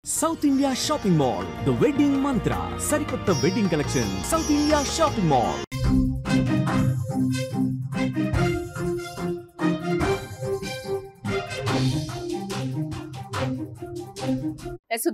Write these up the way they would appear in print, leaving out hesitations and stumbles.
South India Shopping Mall, The Wedding Mantra, Sarikotta Wedding Collection, South India Shopping Mall.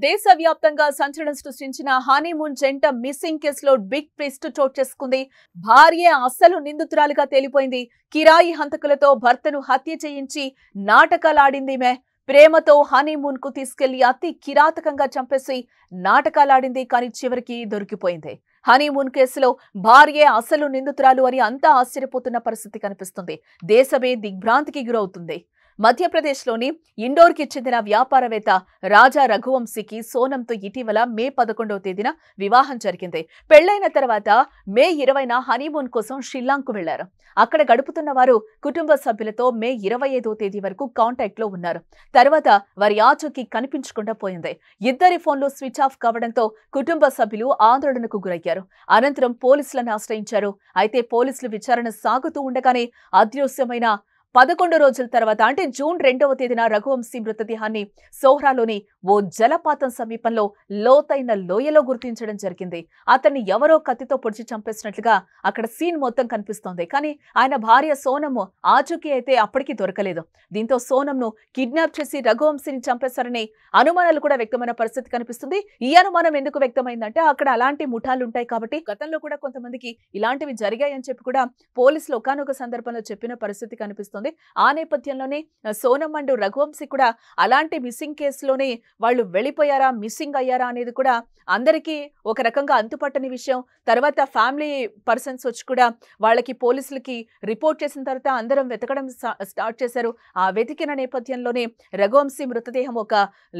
దేశవ్యాప్తంగా సంచలనం సృష్టించిన honeymoon జంట missing కేసులో big twist చోటు చేసుకుంది. భార్య అసలు నిందితురాలుగా తేలిపోయింది. కిరాయి హంతకులతో భర్తను హత్య చేయించి నాటకాలాడిందిమే. ప్రేమతో హనీమూన్ కు తీసుకెళ్లి అతి కిరాతకంగా చంపేసి నాటకాలాడింది. కానీ చివరికి దొరికిపోయింది. హనీమూన్ కేసులో భార్యే అసలు నిందితురాలు అని అంతా ఆశ్చర్యపోతున్న పరిస్థితి కనిపిస్తుంది. దేశమే దిగ్భ్రాంతికి గురవుతుంది. మధ్యప్రదేశ్లోని ఇండోర్కి చెందిన వ్యాపారవేత్త రాజా రఘువంశీకి సోనంతో ఇటీవల మే 11వ తేదీన వివాహం జరిగింది. పెళ్లైన తర్వాత మే 20న హనీమూన్ కోసం షిల్లాంగ్కు వెళ్లారు. అక్కడ గడుపుతున్న వారు కుటుంబ సభ్యులతో మే 25వ తేదీ వరకు కాంటాక్ట్ లో ఉన్నారు. తర్వాత వారి ఆచూకీ కనిపించకుండా పోయింది. ఇద్దరి ఫోన్లు స్విచ్ ఆఫ్ కావడంతో కుటుంబ సభ్యులు ఆందోళనకు గురయ్యారు. అనంతరం పోలీసులను ఆశ్రయించారు. అయితే పోలీసులు విచారణ సాగుతూ ఉండగానే అదృశ్యమైన 11 రోజుల తర్వాత అంటే జూన్ 2వ తేదీన రఘువంశీ మృతదేహాన్ని సోహ్రాలోని ఓ జలపాతం సమీపంలో లోతైన లోయలో గుర్తించడం జరిగింది. అతన్ని ఎవరో కత్తితో పొడిచి చంపేసినట్లుగా అక్కడ సీన్ మొత్తం కనిపిస్తోంది. కానీ ఆయన భార్య సోనమ్ ఆచూకీ అయితే అప్పటికీ దొరకలేదు. దీంతో సోనమ్ను కిడ్నాప్ చేసి రఘువంశీని చంపేశారని అనుమానాలు కూడా వ్యక్తమైన పరిస్థితి కనిపిస్తుంది. ఈ అనుమానం ఎందుకు వ్యక్తమైందంటే అక్కడ అలాంటి ముఠాలుంటాయి కాబట్టి గతంలో కూడా కొంతమందికి ఇలాంటివి జరిగాయని చెప్పి కూడా పోలీసులు ఒకానొక సందర్భంలో చెప్పిన పరిస్థితి కనిపిస్తుంది. ఆ నేపథ్యంలోనే సోనమ్ అండ్ రఘువంశీ కూడా అలాంటి మిస్సింగ్ కేసులోనే వాళ్ళు వెళ్ళిపోయారా, మిస్సింగ్ అయ్యారా అనేది కూడా అందరికీ ఒక రకంగా అంతుపట్టని విషయం. తర్వాత ఫ్యామిలీ పర్సన్స్ వచ్చి కూడా వాళ్ళకి పోలీసులకి రిపోర్ట్ చేసిన తర్వాత అందరం వెతకడం స్టార్ట్ చేశారు. ఆ వెతికిన నేపథ్యంలోనే రఘువంశీ మృతదేహం ఒక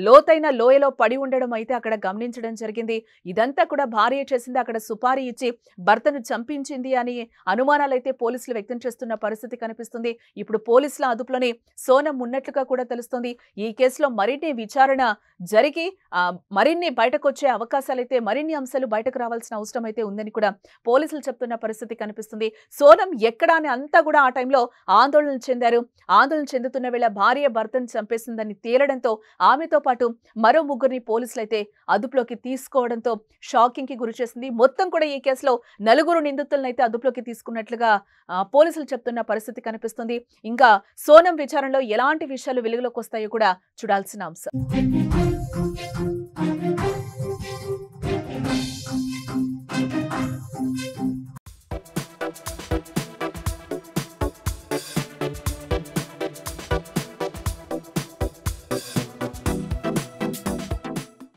లోతైన లోయలో పడి ఉండడం అయితే అక్కడ గమనించడం జరిగింది. ఇదంతా కూడా భార్య చేసింది, అక్కడ సుపారీ ఇచ్చి భర్తను చంపించింది అని అనుమానాలు అయితే పోలీసులు వ్యక్తం చేస్తున్న పరిస్థితి కనిపిస్తుంది. ఇప్పుడు పోలీసుల అదుపులోనే సోనమ్ ఉన్నట్లుగా కూడా తెలుస్తోంది. ఈ కేసులో మరిన్ని విచారణ జరిగి మరిన్ని బయటకు వచ్చే అవకాశాలైతే మరిన్ని అంశాలు బయటకు రావాల్సిన అవసరం అయితే ఉందని కూడా పోలీసులు చెప్తున్న పరిస్థితి కనిపిస్తుంది. సోనమ్ ఎక్కడా అని అంతా కూడా ఆ టైంలో ఆందోళన చెందారు. ఆందోళన చెందుతున్న వేళ భార్య భర్తను చంపేసిందని తేలడంతో ఆమెతో పాటు మరో ముగ్గురిని పోలీసులు అయితే అదుపులోకి తీసుకోవడంతో షాకింగ్ కి గురి చేసింది. మొత్తం కూడా ఈ కేసులో 4 నిందితులను అయితే అదుపులోకి తీసుకున్నట్లుగా పోలీసులు చెప్తున్న పరిస్థితి కనిపిస్తుంది. ఇంకా సోనమ్ విచారణలో ఎలాంటి విషయాలు వెలుగులోకి వస్తాయో కూడా చూడాల్సిన అంశం.